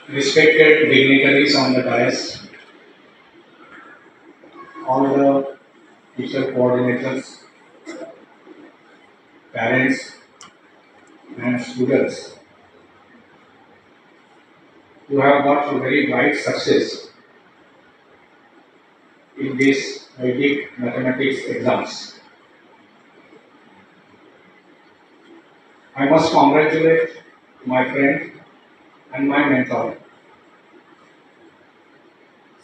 respected dignitaries on the dais, all the teacher coordinators, parents, and students who have got a very bright success in these Vedic mathematics exams. I must congratulate my friend and my mentor,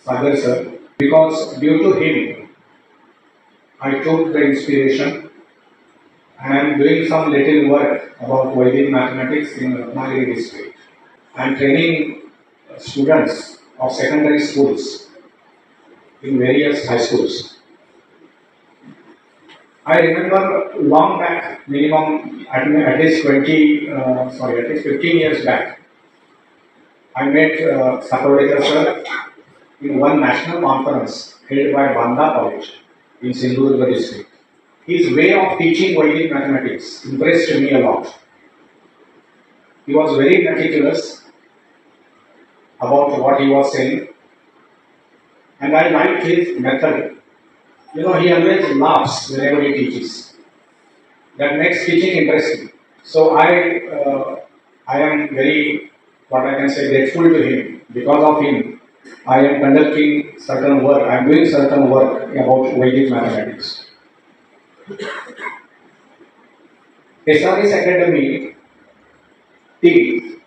Sagar sir, because due to him, I took the inspiration and I am doing some little work about Vedic mathematics in Ratnagiri district. I am training students of secondary schools in various high schools. I remember long back, minimum at least 15 years back, I met Jogalekar sir in one national conference held by Banda College in Sindhudurga district. His way of teaching Vedic mathematics impressed me a lot. He was very meticulous about what he was saying, and I liked his method. He always laughs whenever he teaches. That makes teaching interesting. So I am very, what I can say, grateful to him. Because of him, I am conducting certain work. I am doing certain work about Vedic mathematics. SRS Academy team,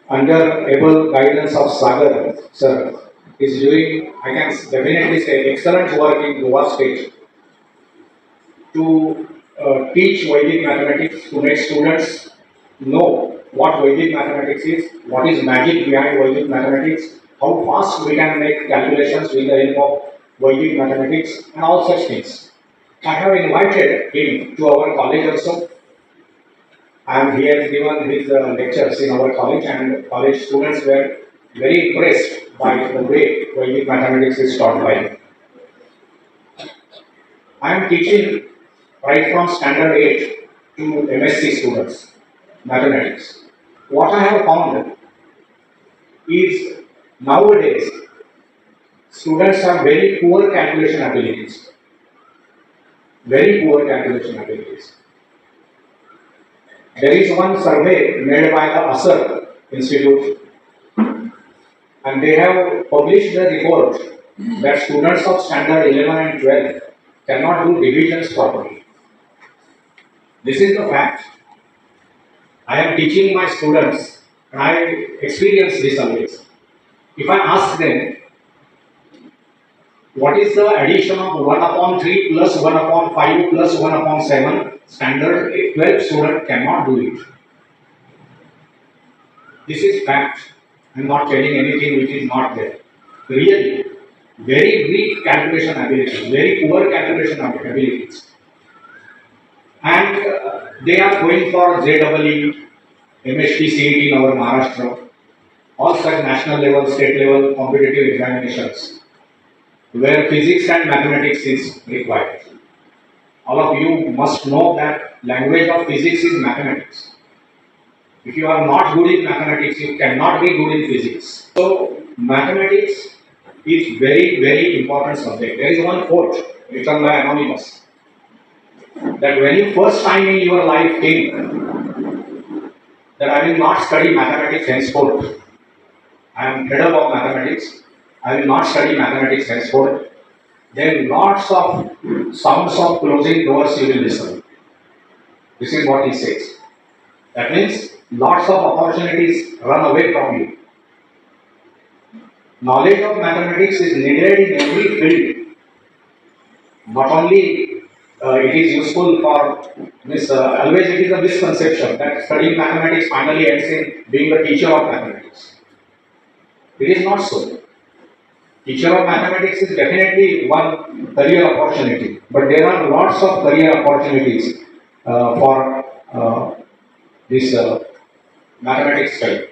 under able guidance of Sagar sir, is doing, I can definitely say, excellent work in Goa state to teach Vedic mathematics, to make students know what Vedic mathematics is, what is magic behind Vedic mathematics, how fast we can make calculations with the help of Vedic mathematics, and all such things. I have invited him to our college also, and he has given his lectures in our college, and college students were very impressed by the way Vedic mathematics is taught by him. I am teaching right from standard 8 to MSc students, mathematics. What I have found is nowadays students have very poor calculation abilities. Very poor calculation abilities. There is one survey made by the ASR Institute, and they have published a report that students of standard 11 and 12 cannot do divisions properly. This is the fact. I am teaching my students, and I experience this always. If I ask them, what is the addition of 1 upon 3 plus 1 upon 5 plus 1 upon 7? Standard 12 student cannot do it. This is fact. I am not telling anything which is not there. Really, very weak calculation abilities, very poor calculation abilities. And they are going for JEE, MSc, CET in our Maharashtra, all such national level, state level competitive examinations, where physics and mathematics is required. All of you must know that language of physics is mathematics. If you are not good in mathematics, you cannot be good in physics. So, mathematics is very, very important subject. There is one quote written by Anonymous, that when you first time in your life think that I will not study mathematics henceforth, I am fed up of mathematics, I will not study mathematics henceforth, then lots of sounds of closing doors you will listen. This is what he says. That means lots of opportunities run away from you. Knowledge of mathematics is needed in every field. Not only it is useful for this, always it is a misconception that studying mathematics finally ends in being a teacher of mathematics. It is not so. Teacher of mathematics is definitely one career opportunity, but there are lots of career opportunities for this mathematics study.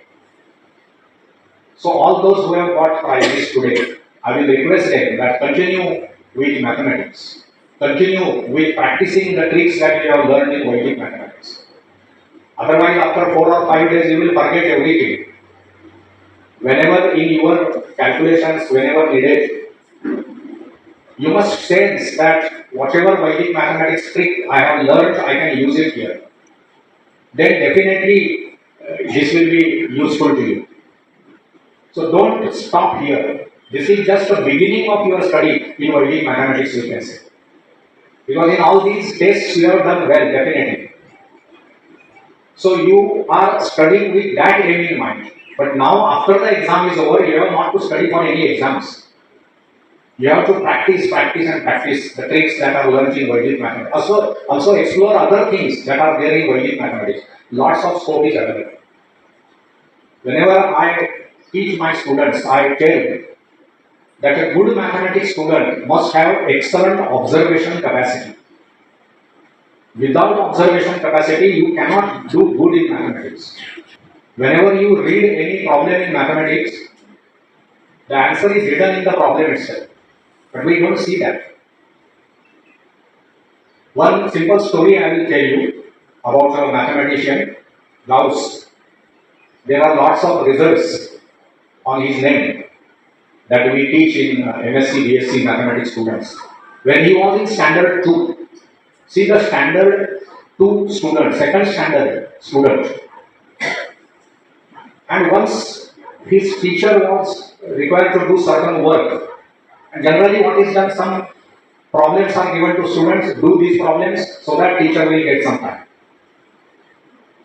So all those who have got prizes today, I will request them that continue with mathematics. Continue with practicing the tricks that you have learned in Vedic mathematics. Otherwise, after 4 or 5 days, you will forget everything. Whenever in your calculations, whenever needed, you must sense that whatever Vedic mathematics trick I have learned, I can use it here. Then definitely this will be useful to you. So don't stop here. This is just the beginning of your study in Vedic mathematics, you can say. Because in all these tests you have done well, definitely. So you are studying with that aim in mind. But now after the exam is over, you have not to study for any exams. You have to practice, practice and practice the tricks that are learned in Vedic mathematics. Also explore other things that are there in Vedic mathematics. Lots of scope is available. Whenever I teach my students, I tell that a good mathematics student must have excellent observation capacity. Without observation capacity, you cannot do good in mathematics. Whenever you read any problem in mathematics, the answer is hidden in the problem itself. But we don't see that. One simple story I will tell you about a mathematician, Gauss. There are lots of results on his name that we teach in MSc, BSc mathematics students. When he was in standard 2, see the standard 2 student, second standard student, and once his teacher was required to do certain work, and generally what is done, some problems are given to students, do these problems so that teacher will get some time.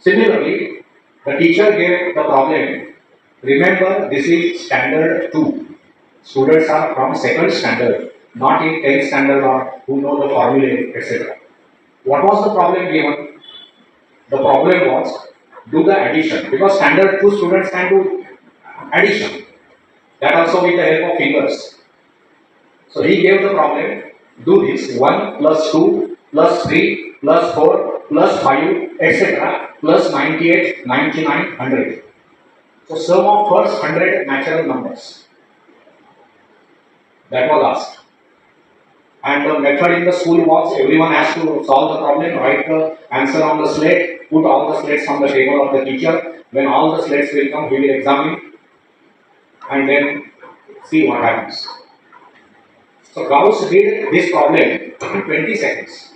Similarly, the teacher gave the problem, remember this is standard 2. Students are from second standard, not in 10th standard or who know the formulae, etc. What was the problem given? The problem was do the addition, because standard 2 students can do addition, that also with the help of fingers. So he gave the problem, do this 1 plus 2 plus 3 plus 4 plus 5 etc. plus 98, 99, 100. So sum of first 100 natural numbers. That was asked. And the method in the school was everyone has to solve the problem, write the answer on the slate, put all the slates on the table of the teacher. When all the slates will come, he will examine and then see what happens. So Gauss did this problem in 20 seconds.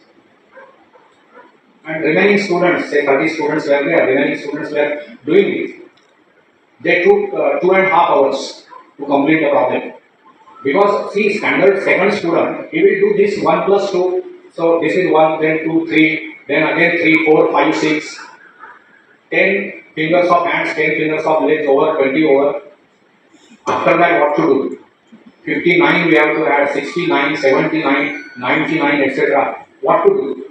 And remaining students, say 30 students were there, remaining students were doing it. They took 2.5 hours to complete the problem. Because see, standard second student, he will do this 1 plus 2. So this is 1, then 2, 3, then again 3, 4, 5, 6. 10 fingers of hands, 10 fingers of legs over, 20 over. After that, what to do? 59 we have to add, 69, 79, 99, etc. What to do?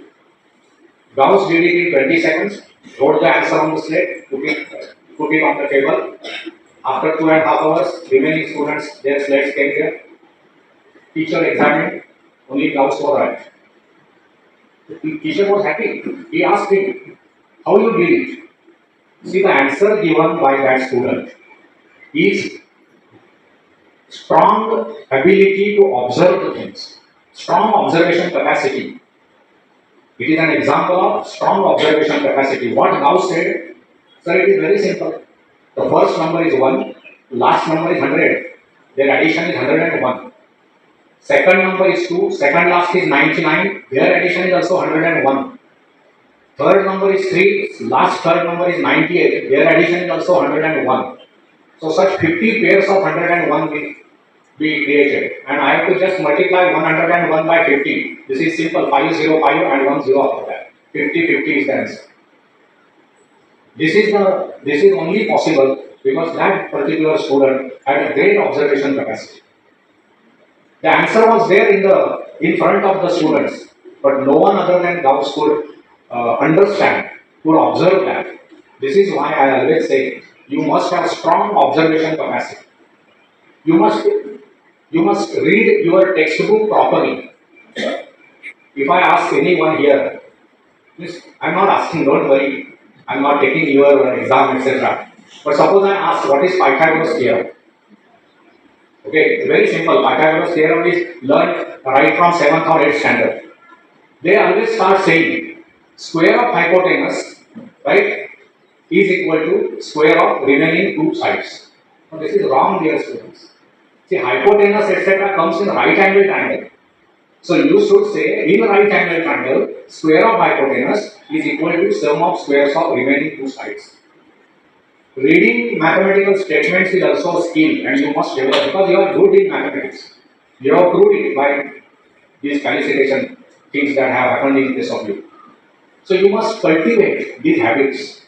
Gauss did it in 20 seconds, wrote the answer on the slate, put it on the table. After 2.5 hours, remaining students, their slates came here. Teacher examined, only Gauss was right. The teacher was happy. He asked him, how you did it? See, the answer given by that student is strong ability to observe the things, strong observation capacity. It is an example of strong observation capacity. What Gauss said, sir, it is very simple. The first number is 1, last number is 100. Their addition is 101. Second number is 2, second last is 99. Their addition is also 101. Third number is 3, last third number is 98. Their addition is also 101. So such 50 pairs of 101 will be created. And I have to just multiply 101 by 50. This is simple, 505 and 10 after that. 50, 50 is the answer. This is only possible because that particular student had a great observation capacity. The answer was there in front of the students, but no one other than Gauss could understand, could observe that. This is why I always say you must have strong observation capacity. You must read your textbook properly. If I ask anyone here, I'm not asking, don't worry, I'm not taking your exam, etc. But suppose I ask, what is Pythagoras theorem? Okay, very simple. Pythagoras theorem is learned right from 7th or 8th standard. They always start saying, square of hypotenuse, right, is equal to square of remaining two sides. No, this is wrong, dear students. See, hypotenuse etc. comes in right angle triangle. So you should say in right angle triangle, square of hypotenuse is equal to sum of squares of remaining two sides. Reading mathematical statements is also a skill and you must develop because you are good in mathematics. You have proved it by these felicitation things that have happened in case of you. So you must cultivate these habits.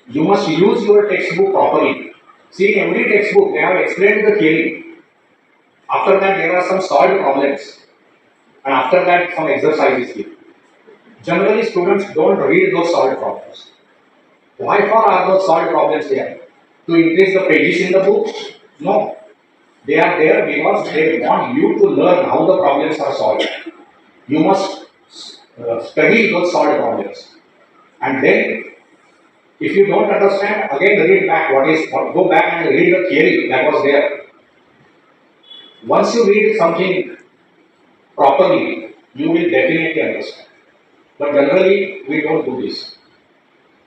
You must use your textbook properly. See, in every textbook they have explained the theory. After that there are some solved problems. And after that some exercises given. Generally students don't read those solved problems. Why for are those solved problems there? To increase the pages in the book? No. They are there because they want you to learn how the problems are solved. You must study those solved problems. And then, if you don't understand, again read back go back and read the theory that was there. Once you read something properly, you will definitely understand. But generally, we don't do this.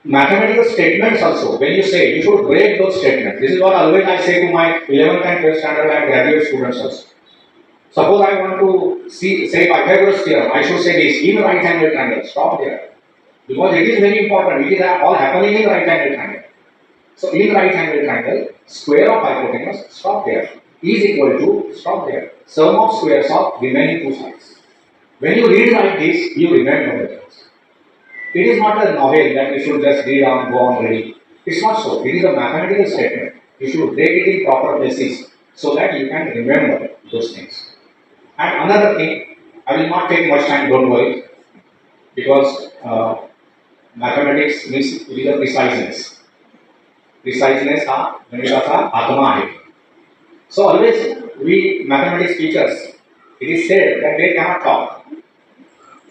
Mathematical statements also, when you say, you should break those statements. This is what always I say to my 11th and 12th standard and graduate students also. Suppose I want to say Pythagoras theorem, I should say this, in right angle triangle, stop there. Because it is very important, it is all happening in right angle triangle. So in right angle triangle, square of hypotenuse, stop there, is equal to, stop there, sum of squares of remaining two sides. When you read like this, you remember the things. It is not a novel that you should just read and go on reading. It's not so. It is a mathematical statement. You should break it in proper places so that you can remember those things. And another thing, I will not take much time, don't worry, because mathematics means it is a preciseness. Preciseness ha ganitacha atma hai. So always we mathematics teachers, it is said that they cannot talk.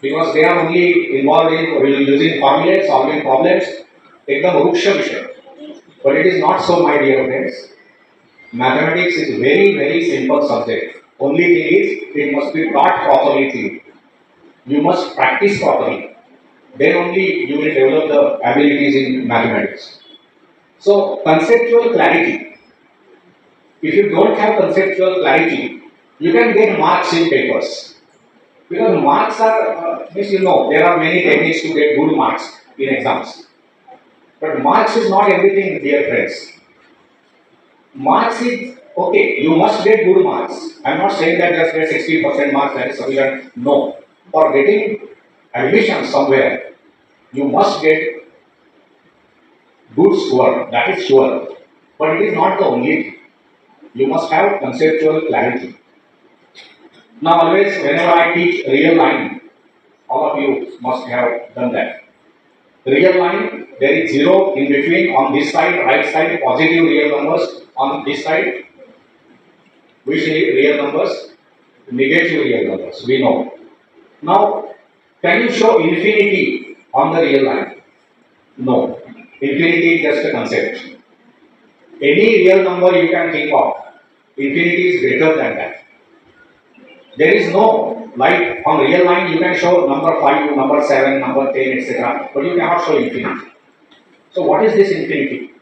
Because they are only involved in using formulas, solving problems, ekdam ruksha vishay. But it is not so, my dear friends. Mathematics is very, very simple subject. Only thing is, it must be taught properly to you. You must practice properly. Then only you will develop the abilities in mathematics. So, conceptual clarity. If you don't have conceptual clarity, you can get marks in papers. Because marks are, there are many techniques to get good marks in exams. But marks is not everything, dear friends. Marks is, okay, you must get good marks. I am not saying that just get 60% marks, that is sufficient. No. For getting admission somewhere, you must get good score, that is sure. But it is not the only thing. You must have conceptual clarity. Now always whenever I teach real line, all of you must have done that. Real line, there is zero in between on this side, right side, positive real numbers, on this side, which real numbers, negative real numbers, we know. Now, can you show infinity on the real line? No. Infinity is just a concept. Any real number you can think of, infinity is greater than that. There is no, like on real line you can show number 5, number 7, number 10, etc. But you cannot show infinity. So what is this infinity?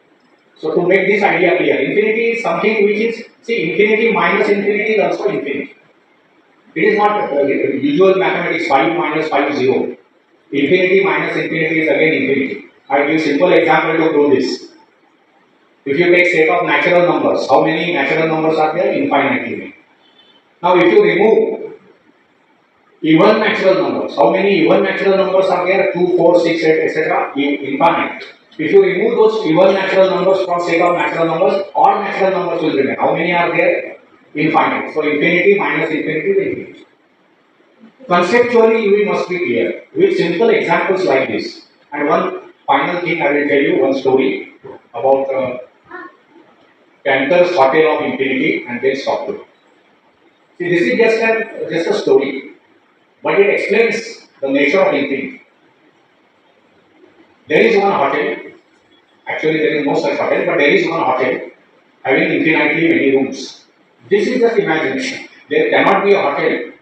So to make this idea clear, infinity is something which is, see, infinity minus infinity is also infinity. It is not usual mathematics 5 minus 5 is 0. Infinity minus infinity is again infinity. I give simple example to prove this. If you take set of natural numbers, how many natural numbers are there? Infinitely many. Now if you remove even natural numbers, how many even natural numbers are there? 2, 4, 6, 8, etc. Infinite. If you remove those even natural numbers from set of natural numbers, all natural numbers will remain. How many are there? Infinite. So infinity minus infinity is infinity. Conceptually we must be clear with simple examples like this. And one final thing I will tell you, one story about Cantor's Hotel of Infinity and then stop it. See, this is just a story, but it explains the nature of infinity. There is one hotel, actually there is no such hotel, but there is one hotel having infinitely many rooms. This is just imagination. There cannot be a hotel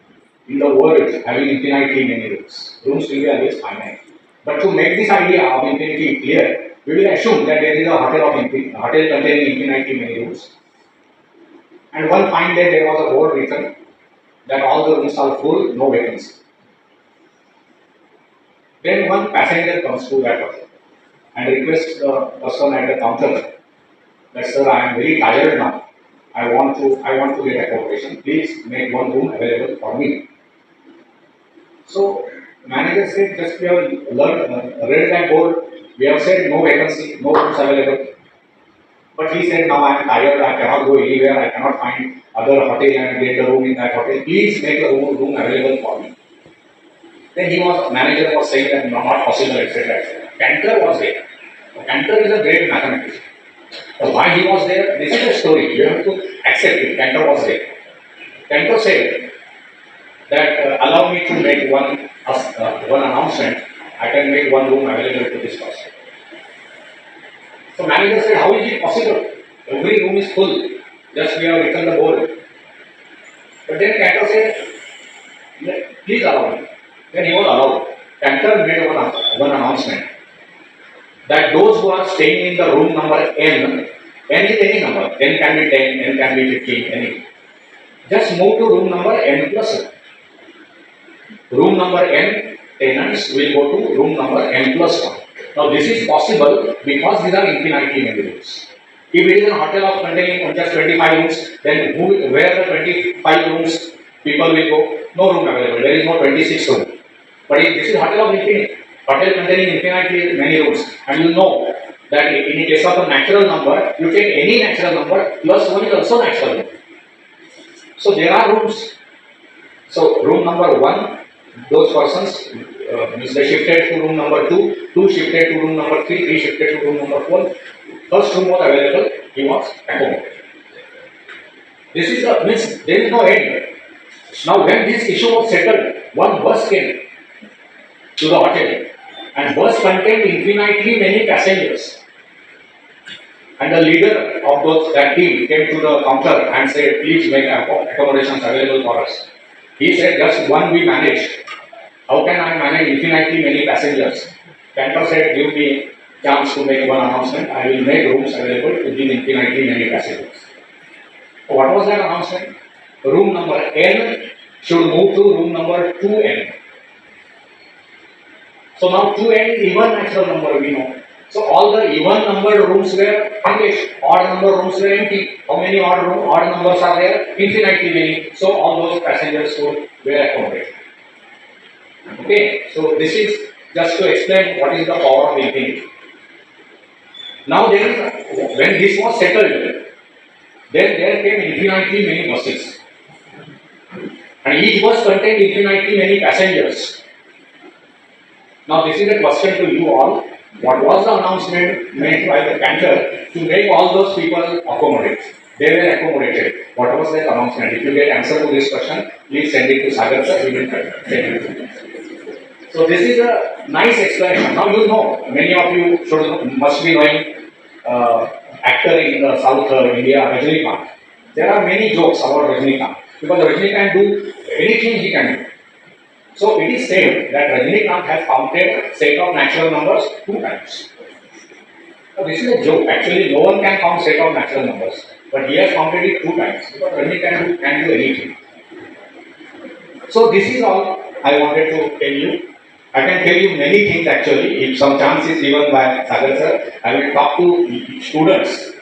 in the world having infinitely many rooms. Rooms will be always finite. But to make this idea of infinity clear, we will assume that there is a hotel containing infinitely many rooms. And one fine day there was a board written that all the rooms are full, no vacancy. Then one passenger comes to that hotel and requests the person at the counter that, sir, I am very tired now. I want to get accommodation. Please make one room available for me. So manager said, just we have read that board. We have said no vacancy, no rooms available. But he said, now I am tired. I cannot go anywhere. I cannot find other hotel and get the room in that hotel. Please make a room available for me. Then manager was saying that not possible, etc. Cantor was there. Cantor is a great mathematician. So why he was there? This is a story. You have to accept it. Cantor was there. Cantor said that allow me to make one announcement. I can make one room available to this person. So manager said, how is it possible? Every room is full. Just we have written the board. But then Cantor said, please allow me. Then he was allowed. Cantor made one announcement that those who are staying in the room number N is any number, N can be 10, N can be 15, anything. Just move to room number N plus 1. Room number N, tenants will go to room number N plus 1. Now this is possible because these are infinitely many rooms. If it is a hotel of containing just 25 rooms, then where the 25 rooms people will go? No room available. There is no 26 room. But if this is hotel of infinity, hotel containing infinitely many rooms, and you know that in the case of a natural number, you take any natural number plus 1 is also natural number. So there are rooms. So room number 1, those persons they shifted to room number 2, 2 shifted to room number 3, 3 shifted to room number 4. First room was available, he was accommodated. This is means there is no end. Now when this issue was settled, one bus came to the hotel and bus contained infinitely many passengers. And the leader of that team came to the counter and said, please make accommodations available for us. He said, just one we manage. How can I manage infinitely many passengers? Cantor said, give me chance to make one announcement. I will make rooms available to these infinitely many passengers. So what was that announcement? Room number N should move to room number 2N. So now 2N is even natural number, we know. So all the even numbered rooms were engaged, odd number rooms were empty. How many odd numbers are there? Infinitely many. So all those passengers were accommodated. Okay, so this is just to explain what is the power of infinity. Now when this was settled, then there came infinitely many buses. And each bus contained infinitely many passengers. Now this is a question to you all. What was the announcement made by the Cantor to make all those people accommodate? They were accommodated. What was that announcement? If you get answer to this question, please send it to Sagar sir. We will send it. So this is a nice explanation. Now you know, many of you must be knowing actor in the South India, Rajeev. There are many jokes about Rajeev because Rajeev can do anything he can do. So it is said that Rajinikanth has counted set of natural numbers 2 times. Now this is a joke. Actually, no one can count set of natural numbers, but he has counted it 2 times because Rajinikanth can do anything. So this is all I wanted to tell you. I can tell you many things actually. If some chance is given by Sagar sir, I will talk to students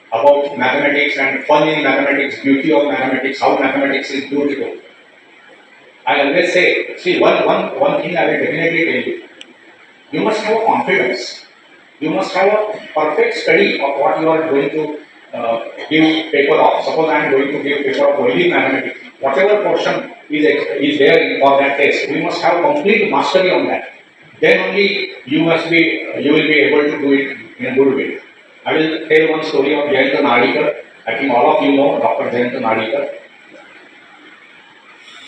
about mathematics and fun in mathematics, beauty of mathematics, how mathematics is beautiful. I always say, see, one thing I will definitely tell you. You must have a confidence. You must have a perfect study of what you are going to give paper of. Suppose I am going to give paper of only mathematics. Whatever portion is there for that test, we must have complete mastery on that. Then only you will be able to do it in a good way. I will tell one story of Jayanta Nadikar. I think all of you know Dr. Jayanta Nadikar.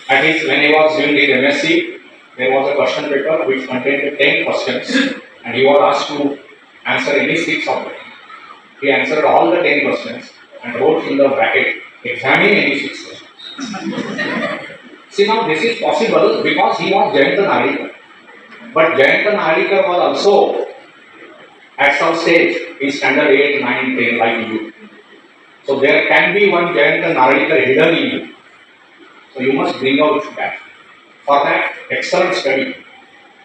At least when he was doing his MSc, there was a question paper which contained 10 questions and he was asked to answer any 6 of them. He answered all the 10 questions and wrote in the bracket, examine any 6 questions. See, now this is possible because he was Jayanta Nadikar. But Jayanta Nadikar was also at some stage in standard 8, 9, 10 like you. So there can be one giant Naralika hidden in you. So you must bring out that. For that, excellent study.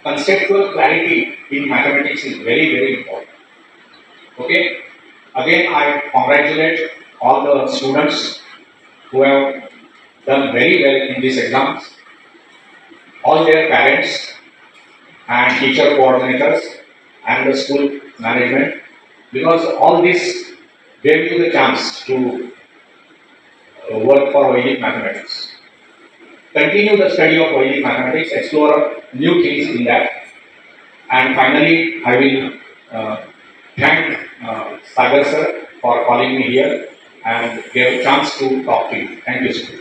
Conceptual clarity in mathematics is very, very important. Okay? Again, I congratulate all the students who have done very well in these exams, all their parents and teacher coordinators and the school management, because all this gave you the chance to work for Vedic mathematics. Continue the study of Vedic mathematics, explore new things in that, and finally, I will thank Sagar sir for calling me here and gave a chance to talk to you. Thank you, sir.